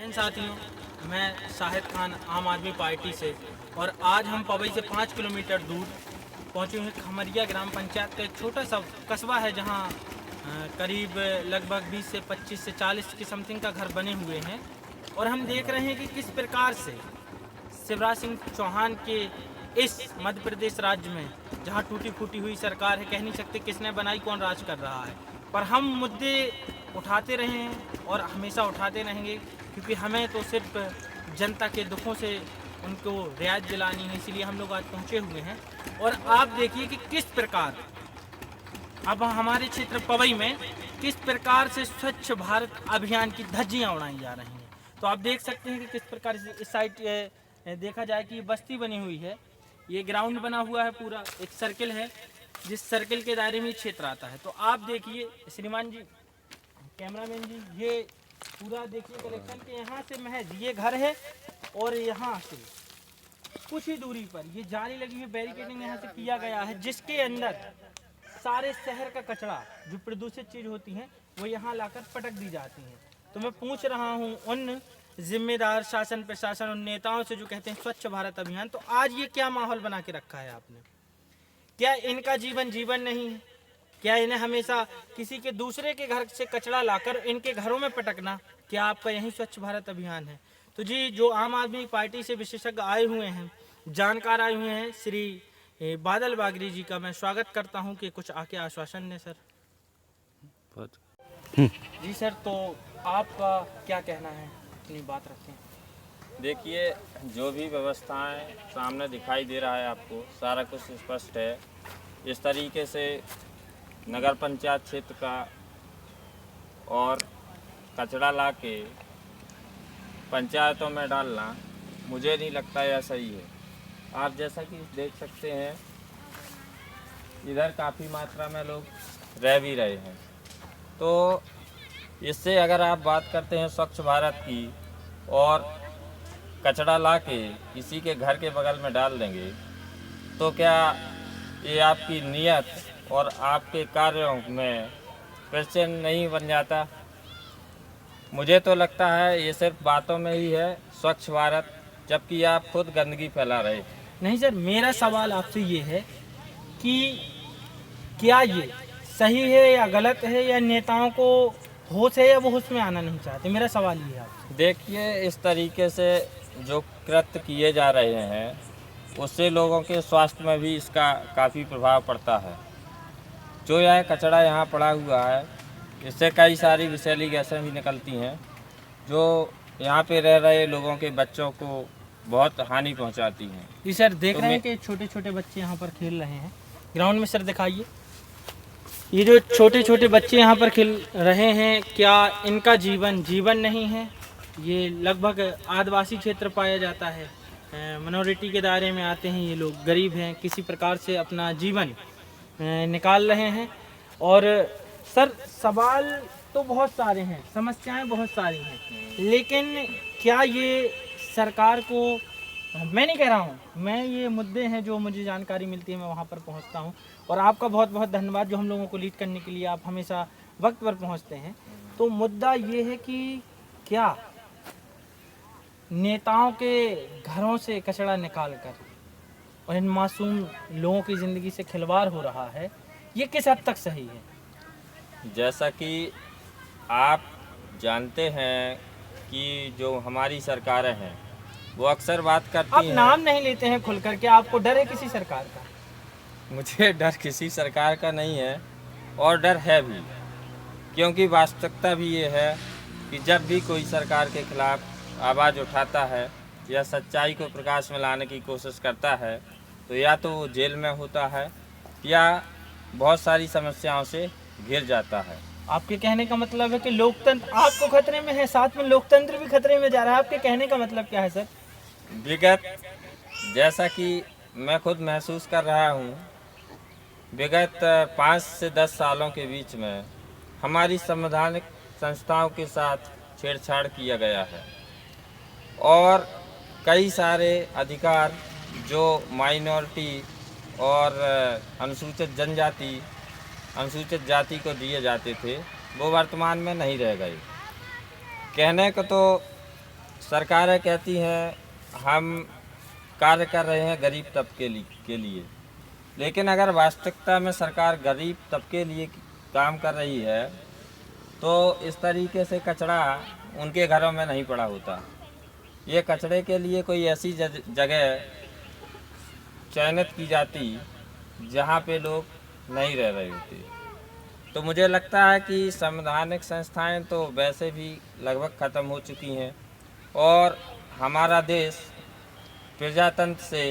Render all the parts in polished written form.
हिंद साथियों, मैं शाहिद खान आम आदमी पार्टी से। और आज हम पवई से 5 किलोमीटर दूर पहुंचे हैं। खमरिया ग्राम पंचायत का एक छोटा सा कस्बा है जहां करीब लगभग 20 से 25 से 40 की समथिंग का घर बने हुए हैं। और हम देख रहे हैं कि किस प्रकार से शिवराज सिंह चौहान के इस मध्य प्रदेश राज्य में, जहां टूटी फूटी हुई सरकार है, कह नहीं सकते किसने बनाई, कौन राज कर रहा है, पर हम मुद्दे उठाते रहे हैं और हमेशा उठाते रहेंगे, क्योंकि हमें तो सिर्फ जनता के दुखों से उनको रियायत दिलानी है। इसीलिए हम लोग आज पहुंचे हुए हैं। और आप देखिए कि किस प्रकार अब हमारे क्षेत्र पवई में किस प्रकार से स्वच्छ भारत अभियान की धज्जियां उड़ाई जा रही हैं। तो आप देख सकते हैं कि किस प्रकार इस साइड देखा जाए कि बस्ती बनी हुई है, ये ग्राउंड बना हुआ है, पूरा एक सर्किल है, जिस सर्किल के दायरे में क्षेत्र आता है। तो आप देखिए श्रीमान जी, कैमरामैन जी, ये पूरा देखिए कलेक्शन के यहाँ से महज ये घर है और यहाँ से कुछ ही दूरी पर ये जाली लगी है, बैरिकेडिंग यहाँ से किया गया है, जिसके अंदर सारे शहर का कचरा जो प्रदूषित चीज होती है वो यहाँ लाकर पटक दी जाती है। तो मैं पूछ रहा हूँ उन जिम्मेदार शासन प्रशासन उन नेताओं से जो कहते हैं स्वच्छ भारत अभियान, तो आज ये क्या माहौल बना के रखा है आपने? क्या इनका जीवन जीवन नहीं है? क्या इन्हें हमेशा किसी के दूसरे के घर से कचरा लाकर इनके घरों में पटकना, क्या आपका यही स्वच्छ भारत अभियान है? तो जी, जो आम आदमी पार्टी से विशेषज्ञ आए हुए हैं, जानकार आए हुए हैं, श्री बादल बागरी जी का मैं स्वागत करता हूं कि कुछ आके आश्वासन दें। सर जी सर, तो आपका क्या कहना है, अपनी बात रखें। देखिए, जो भी व्यवस्थाएं सामने दिखाई दे रहा है आपको, सारा कुछ स्पष्ट है। इस तरीके से नगर पंचायत क्षेत्र का और कचरा ला के पंचायतों में डालना मुझे नहीं लगता यह सही है। आप जैसा कि देख सकते हैं, इधर काफ़ी मात्रा में लोग रह भी रहे हैं। तो इससे अगर आप बात करते हैं स्वच्छ भारत की और कचरा ला के किसी के घर के बगल में डाल देंगे, तो क्या ये आपकी नीयत और आपके कार्यों में प्रश्न नहीं बन जाता? मुझे तो लगता है ये सिर्फ बातों में ही है स्वच्छ भारत, जबकि आप खुद गंदगी फैला रहे। नहीं सर, मेरा सवाल आपसे ये है कि क्या ये सही है या गलत है, या नेताओं को होश है या वो होश में आना नहीं चाहते? मेरा सवाल ये है आपसे। देखिए, इस तरीके से जो कृत्य किए जा रहे हैं उससे लोगों के स्वास्थ्य में भी इसका काफ़ी प्रभाव पड़ता है। जो यह कचरा यहाँ पड़ा हुआ है, इससे कई सारी विषैली गैसें भी निकलती हैं, जो यहाँ पे रह रहे लोगों के बच्चों को बहुत हानि पहुँचाती हैं। जी सर, देख रहे हैं कि छोटे छोटे बच्चे यहाँ पर खेल रहे हैं ग्राउंड में। सर दिखाइए, ये जो छोटे छोटे बच्चे यहाँ पर खेल रहे हैं, क्या इनका जीवन जीवन नहीं है? ये लगभग आदिवासी क्षेत्र पाया जाता है, मिनॉरिटी के दायरे में आते हैं ये लोग, गरीब हैं, किसी प्रकार से अपना जीवन निकाल रहे हैं। और सर, सवाल तो बहुत सारे हैं, समस्याएं बहुत सारी हैं, लेकिन क्या ये सरकार को, मैं नहीं कह रहा हूँ, मैं ये मुद्दे हैं जो मुझे जानकारी मिलती है मैं वहाँ पर पहुँचता हूँ। और आपका बहुत बहुत धन्यवाद जो हम लोगों को लीड करने के लिए आप हमेशा वक्त पर पहुँचते हैं। तो मुद्दा ये है कि क्या नेताओं के घरों से कचरा निकाल कर और इन मासूम लोगों की ज़िंदगी से खिलवाड़ हो रहा है, ये किस हद तक सही है? जैसा कि आप जानते हैं कि जो हमारी सरकारें हैं वो अक्सर बात करती आप हैं। नाम नहीं लेते हैं खुल कर के, आपको डर है किसी सरकार का? मुझे डर किसी सरकार का नहीं है, और डर है भी, क्योंकि वास्तविकता भी ये है कि जब भी कोई सरकार के खिलाफ आवाज़ उठाता है या सच्चाई को प्रकाश में लाने की कोशिश करता है, तो या तो वो जेल में होता है या बहुत सारी समस्याओं से घिर जाता है। आपके कहने का मतलब है कि लोकतंत्र आपको खतरे में है, साथ में लोकतंत्र भी खतरे में जा रहा है। आपके कहने का मतलब क्या है सर? विगत, जैसा कि मैं खुद महसूस कर रहा हूँ, विगत 5 से 10 सालों के बीच में हमारी संवैधानिक संस्थाओं के साथ छेड़छाड़ किया गया है और कई सारे अधिकार जो माइनॉरिटी और अनुसूचित जनजाति, अनुसूचित जाति को दिए जाते थे, वो वर्तमान में नहीं रह गए। कहने को तो सरकारें कहती हैं हम कार्य कर रहे हैं गरीब तबके के लिए, लेकिन अगर वास्तविकता में सरकार गरीब तबके लिए काम कर रही है तो इस तरीके से कचरा उनके घरों में नहीं पड़ा होता। ये कचरे के लिए कोई ऐसी जगह चयनित की जाती जहाँ पे लोग नहीं रह रहे होते। तो मुझे लगता है कि संवैधानिक संस्थाएं तो वैसे भी लगभग ख़त्म हो चुकी हैं और हमारा देश प्रजातंत्र से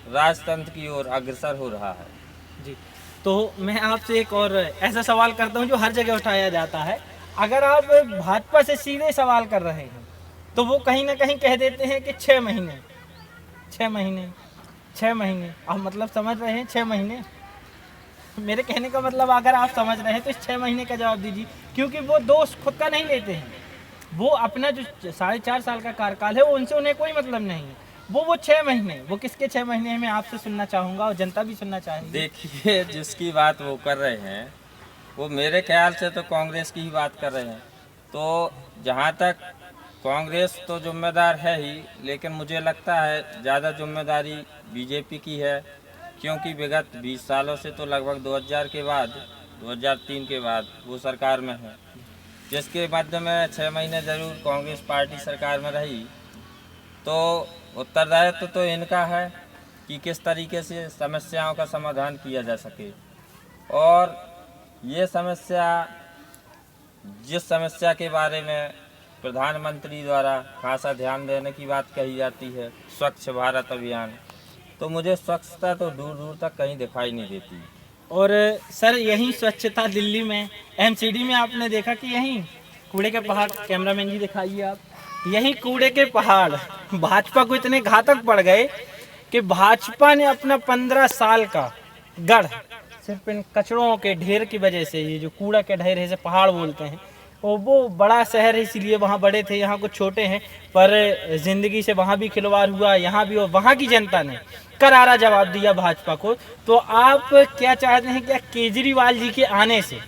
राजतंत्र की ओर अग्रसर हो रहा है। जी, तो मैं आपसे एक और ऐसा सवाल करता हूं जो हर जगह उठाया जाता है। अगर आप भाजपा से सीधे सवाल कर रहे हैं तो वो कहीं ना कहीं कह देते हैं कि 6 महीने 6 महीने 6 महीने। आप मतलब समझ रहे हैं 6 महीने? मेरे कहने का मतलब अगर आप समझ रहे हैं तो इस 6 महीने का जवाब दीजिए, क्योंकि वो दोष खुद का नहीं लेते हैं। वो अपना जो 4.5 साल का कार्यकाल है वो उनसे उन्हें कोई मतलब नहीं है। वो 6 महीने, वो किसके 6 महीने मैं आपसे सुनना चाहूँगा और जनता भी सुनना चाहेगी। देखिए, जिसकी बात वो कर रहे हैं वो मेरे ख्याल से तो कांग्रेस की ही बात कर रहे हैं। तो जहाँ तक कांग्रेस तो जिम्मेदार है ही, लेकिन मुझे लगता है ज़्यादा जिम्मेदारी बीजेपी की है, क्योंकि विगत 20 सालों से तो लगभग 2000 के बाद 2003 के बाद वो सरकार में है, जिसके मध्य में 6 महीने ज़रूर कांग्रेस पार्टी सरकार में रही। तो उत्तरदायित्व तो इनका है कि किस तरीके से समस्याओं का समाधान किया जा सके। और ये समस्या, जिस समस्या के बारे में प्रधानमंत्री द्वारा खासा ध्यान देने की बात कही जाती है, स्वच्छ भारत अभियान, तो मुझे स्वच्छता तो दूर दूर तक कहीं दिखाई नहीं देती। और सर यही स्वच्छता दिल्ली में एमसीडी में आपने देखा कि यही कूड़े के पहाड़, कैमरामैन जी दिखाइए आप, यही कूड़े के पहाड़ भाजपा को इतने घातक पड़ गए कि भाजपा ने अपना 15 साल का गढ़ सिर्फ इन कचड़ों के ढेर की वजह से, ये जो कूड़ा के ढेर है, पहाड़ बोलते हैं, और वो बड़ा शहर है इसीलिए वहाँ बड़े थे, यहाँ कुछ छोटे हैं, पर ज़िंदगी से वहाँ भी खिलवाड़ हुआ, यहाँ भी, और वहाँ की जनता ने करारा जवाब दिया भाजपा को। तो आप क्या चाहते हैं, क्या केजरीवाल जी के आने से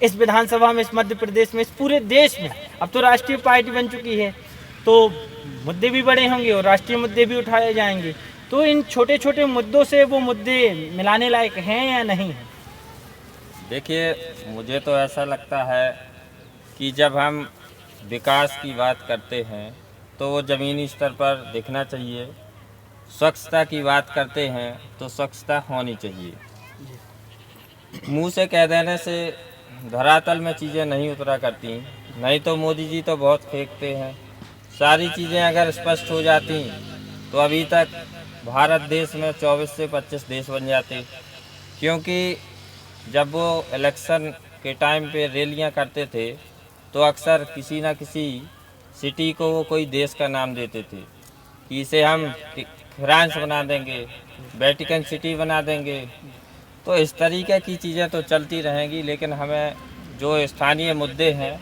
इस विधानसभा में, इस मध्य प्रदेश में, इस पूरे देश में, अब तो राष्ट्रीय पार्टी बन चुकी है तो मुद्दे भी बड़े होंगे और राष्ट्रीय मुद्दे भी उठाए जाएंगे, तो इन छोटे छोटे मुद्दों से वो मुद्दे मिलाने लायक हैं या नहीं हैं? देखिए, मुझे तो ऐसा लगता है कि जब हम विकास की बात करते हैं तो वो ज़मीनी स्तर पर दिखना चाहिए। स्वच्छता की बात करते हैं तो स्वच्छता होनी चाहिए। मुंह से कह देने से धरातल में चीज़ें नहीं उतरा करती, नहीं तो मोदी जी तो बहुत फेंकते हैं। सारी चीज़ें अगर स्पष्ट हो जाती तो अभी तक भारत देश में 24 से 25 देश बन जाते, क्योंकि जब वो इलेक्शन के टाइम पे रैलियां करते थे तो अक्सर किसी न किसी सिटी को वो कोई देश का नाम देते थे कि इसे हम फ्रांस बना देंगे, वेटिकन सिटी बना देंगे। तो इस तरीके की चीज़ें तो चलती रहेंगी, लेकिन हमें जो स्थानीय मुद्दे हैं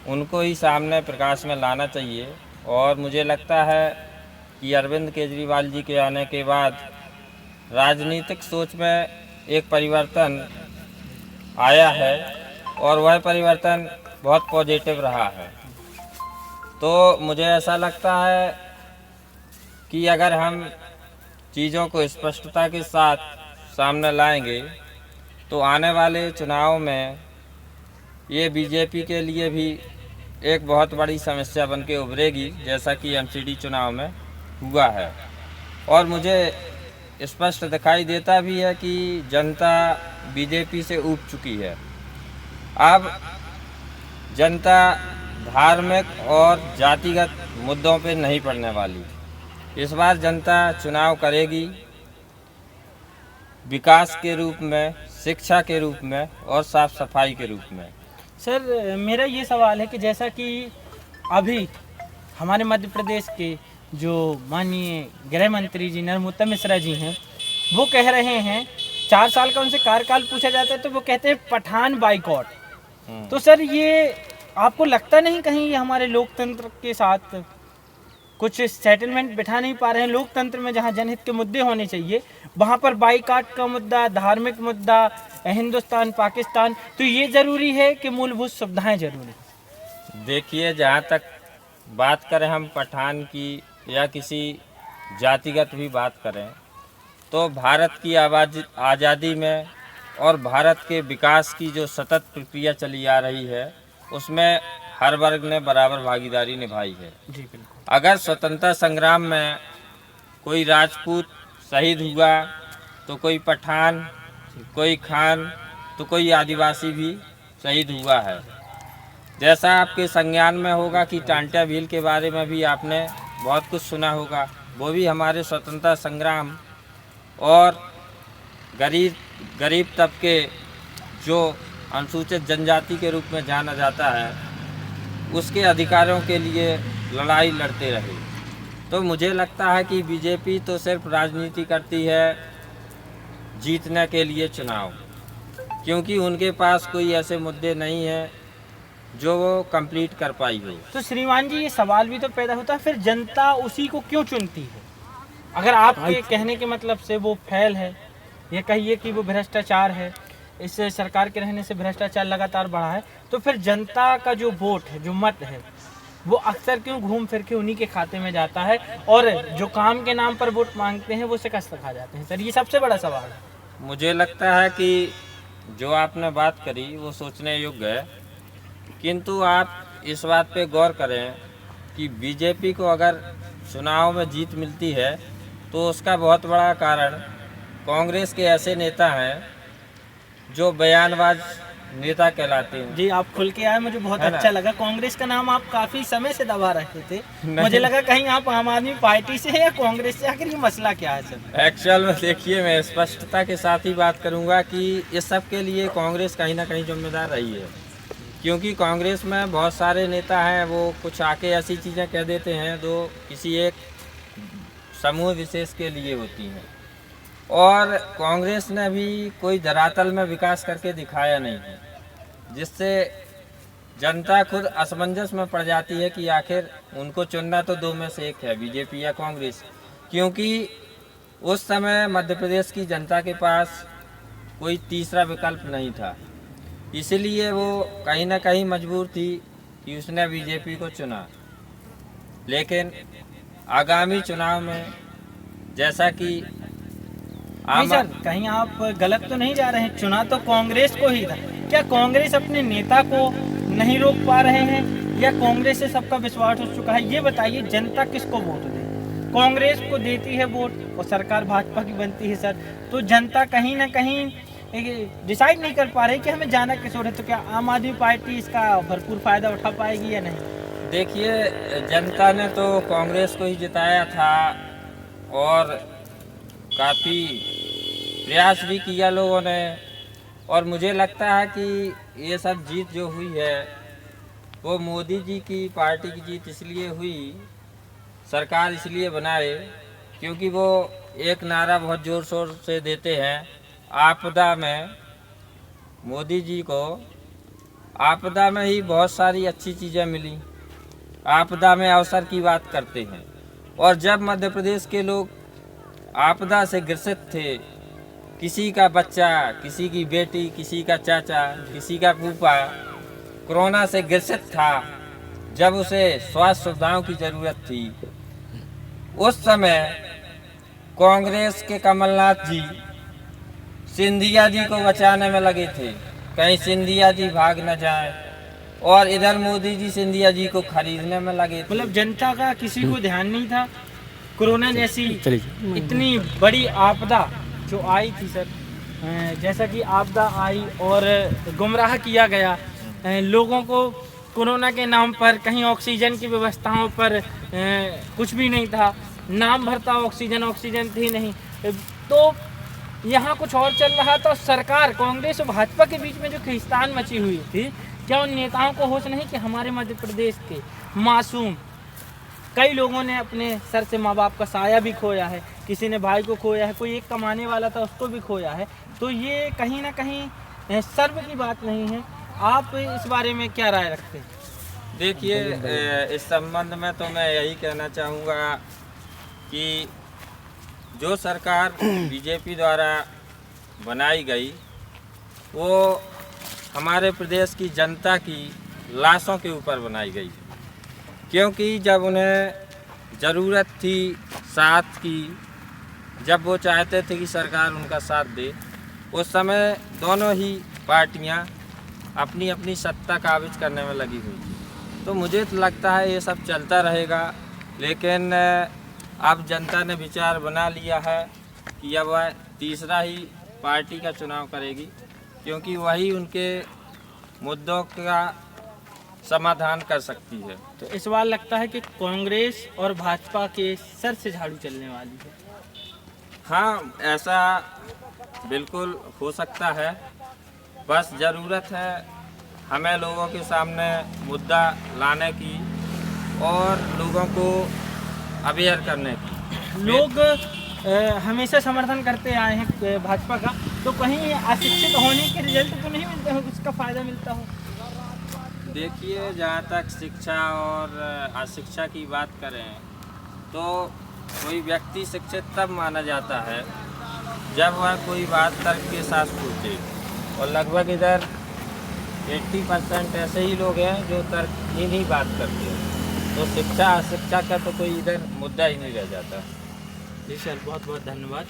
उनको ही सामने प्रकाश में लाना चाहिए। और मुझे लगता है कि अरविंद केजरीवाल जी के आने के बाद राजनीतिक सोच में एक परिवर्तन आया है और वह परिवर्तन बहुत पॉजिटिव रहा है। तो मुझे ऐसा लगता है कि अगर हम चीज़ों को स्पष्टता के साथ सामने लाएंगे तो आने वाले चुनाव में ये बीजेपी के लिए भी एक बहुत बड़ी समस्या बन के उभरेगी, जैसा कि एमसीडी चुनाव में हुआ है। और मुझे स्पष्ट दिखाई देता भी है कि जनता बीजेपी से ऊब चुकी है। अब जनता धार्मिक और जातिगत मुद्दों पे नहीं पड़ने वाली। इस बार जनता चुनाव करेगी विकास के रूप में, शिक्षा के रूप में और साफ सफाई के रूप में। सर मेरा ये सवाल है कि जैसा कि अभी हमारे मध्य प्रदेश के जो माननीय गृह मंत्री जी नरोत्तम मिश्रा जी हैं, वो कह रहे हैं, 4 साल का उनसे कार्यकाल पूछा जाता है तो वो कहते हैं पठान बाइकॉट। तो सर ये आपको लगता नहीं कहीं ये हमारे लोकतंत्र के साथ कुछ सेटलमेंट बिठा नहीं पा रहे हैं? लोकतंत्र में जहां जनहित के मुद्दे होने चाहिए वहां पर बाइकॉट का मुद्दा, धार्मिक मुद्दा, हिंदुस्तान पाकिस्तान, तो ये ज़रूरी है कि मूलभूत सुविधाएं ज़रूरी? देखिए, जहाँ तक बात करें हम पठान की या किसी जातिगत भी बात करें, तो भारत की आज़ादी में और भारत के विकास की जो सतत प्रक्रिया चली आ रही है, उसमें हर वर्ग ने बराबर भागीदारी निभाई है। जी बिल्कुल। अगर स्वतंत्रता संग्राम में कोई राजपूत शहीद हुआ तो कोई पठान, कोई खान, तो कोई आदिवासी भी शहीद हुआ है। जैसा आपके संज्ञान में होगा कि टांटा भील के बारे में भी आपने बहुत कुछ सुना होगा, वो भी हमारे स्वतंत्रता संग्राम और गरीब तबके जो अनुसूचित जनजाति के रूप में जाना जाता है, उसके अधिकारों के लिए लड़ाई लड़ते रहे। तो मुझे लगता है कि बीजेपी तो सिर्फ राजनीति करती है जीतने के लिए चुनाव, क्योंकि उनके पास कोई ऐसे मुद्दे नहीं हैं जो वो कंप्लीट कर पाई हो। तो श्रीमान जी, ये सवाल भी तो पैदा होता है, फिर जनता उसी को क्यों चुनती है? अगर आपके कहने के मतलब से वो फैल है, ये कहिए कि वो भ्रष्टाचार है, इस सरकार के रहने से भ्रष्टाचार लगातार बढ़ा है, तो फिर जनता का जो वोट है, जो मत है, वो अक्सर क्यों घूम फिर के उन्हीं के खाते में जाता है, और जो काम के नाम पर वोट मांगते हैं वो शिकस्त खा जाते हैं? सर, ये सबसे बड़ा सवाल है। मुझे लगता है कि जो आपने बात करी वो सोचने योग्य है, किंतु आप इस बात पे गौर करें कि बीजेपी को अगर चुनाव में जीत मिलती है तो उसका बहुत बड़ा कारण कांग्रेस के ऐसे नेता हैं जो बयानबाज नेता कहलाते हैं। जी, आप खुल के आए, मुझे बहुत है ना? अच्छा लगा। कांग्रेस का नाम आप काफी समय से दबा रहे थे, मुझे लगा कहीं आप आम आदमी पार्टी से है या कांग्रेस से। आखिर ये मसला क्या है सर? एक्चुअल में देखिए, मैं स्पष्टता के साथ ही बात करूंगा कि इस सब के लिए कांग्रेस कहीं ना कहीं जिम्मेदार रही है, क्योंकि कांग्रेस में बहुत सारे नेता हैं, वो कुछ आके ऐसी चीज़ें कह देते हैं जो किसी एक समूह विशेष के लिए होती हैं, और कांग्रेस ने भी कोई धरातल में विकास करके दिखाया नहीं है, जिससे जनता खुद असमंजस में पड़ जाती है कि आखिर उनको चुनना तो दो में से एक है, बीजेपी या कांग्रेस। क्योंकि उस समय मध्य प्रदेश की जनता के पास कोई तीसरा विकल्प नहीं था, इसलिए वो कहीं ना कहीं मजबूर थी कि उसने बीजेपी को चुना। लेकिन आगामी चुनाव में जैसा कि नहीं सर, कहीं आप गलत तो नहीं जा रहे हैं? चुना तो कांग्रेस को ही था। क्या कांग्रेस अपने नेता को नहीं रोक पा रहे हैं, या कांग्रेस से सबका विश्वास उठ चुका है? ये बताइए, जनता किसको वोट दे? कांग्रेस को देती है वोट और सरकार भाजपा की बनती है सर, तो जनता कहीं ना कहीं डिसाइड नहीं कर पा रही कि हमें जाना किस ओर है। तो क्या आम आदमी पार्टी इसका भरपूर फायदा उठा पाएगी या नहीं? देखिए, जनता ने तो कांग्रेस को ही जिताया था और काफ़ी प्रयास भी किया लोगों ने, और मुझे लगता है कि ये सब जीत जो हुई है वो मोदी जी की पार्टी की जीत इसलिए हुई, सरकार इसलिए बनाए क्योंकि वो एक नारा बहुत ज़ोर शोर से देते हैं, आपदा में। मोदी जी को आपदा में ही बहुत सारी अच्छी चीज़ें मिली, आपदा में अवसर की बात करते हैं। और जब मध्य प्रदेश के लोग आपदा से ग्रसित थे, किसी का बच्चा, किसी की बेटी, किसी का चाचा, किसी का फूफा कोरोना से ग्रसित था, जब उसे स्वास्थ्य सुविधाओं की ज़रूरत थी, उस समय कांग्रेस के कमलनाथ जी सिंधिया जी को बचाने में लगे थे, कहीं सिंधिया जी भाग न जाए, और इधर मोदी जी सिंधिया जी को खरीदने में लगे थे। मतलब जनता का किसी को ध्यान नहीं था। कोरोना जैसी इतनी बड़ी आपदा जो आई थी सर, जैसा कि आपदा आई और गुमराह किया गया लोगों को, कोरोना के नाम पर कहीं ऑक्सीजन की व्यवस्थाओं पर कुछ भी नहीं था, नाम भरता ऑक्सीजन थी नहीं, तो यहाँ कुछ और चल रहा था। सरकार, कांग्रेस और भाजपा के बीच में जो खींचतान मची हुई थी, क्या उन नेताओं को होश नहीं कि हमारे मध्य प्रदेश के मासूम कई लोगों ने अपने सर से माँ बाप का साया भी खोया है, किसी ने भाई को खोया है, कोई एक कमाने वाला था उसको भी खोया है, तो ये कहीं ना कहीं सर्व की बात नहीं है। आप इस बारे में क्या राय रखते हैं? देखिए, इस संबंध में तो मैं यही कहना चाहूँगा कि जो सरकार बीजेपी द्वारा बनाई गई वो हमारे प्रदेश की जनता की लाशों के ऊपर बनाई गई, क्योंकि जब उन्हें ज़रूरत थी साथ की, जब वो चाहते थे कि सरकार उनका साथ दे, उस समय दोनों ही पार्टियां अपनी अपनी सत्ता काबिज करने में लगी हुई थी। तो मुझे तो लगता है ये सब चलता रहेगा, लेकिन अब जनता ने विचार बना लिया है कि अब वह तीसरा ही पार्टी का चुनाव करेगी, क्योंकि वही उनके मुद्दों का समाधान कर सकती है। तो इस बार लगता है कि कांग्रेस और भाजपा के सर से झाड़ू चलने वाली है। हाँ, ऐसा बिल्कुल हो सकता है। बस ज़रूरत है हमें लोगों के सामने मुद्दा लाने की और लोगों को अवेयर करने की। लोग हमेशा समर्थन करते आए हैं भाजपा का, तो कहीं अशिक्षित होने के रिजल्ट तो नहीं मिलते हो, उसका फ़ायदा मिलता हो? देखिए, जहाँ तक शिक्षा और अशिक्षा की बात करें तो कोई व्यक्ति शिक्षित तब माना जाता है जब वह कोई बात तर्क के साथ पूछे, और लगभग इधर 80% ऐसे ही लोग हैं जो तर्कहीन ही बात करते हैं। तो शिक्षा अशिक्षा का तो कोई इधर मुद्दा ही नहीं रह जाता। जी सर, बहुत बहुत धन्यवाद।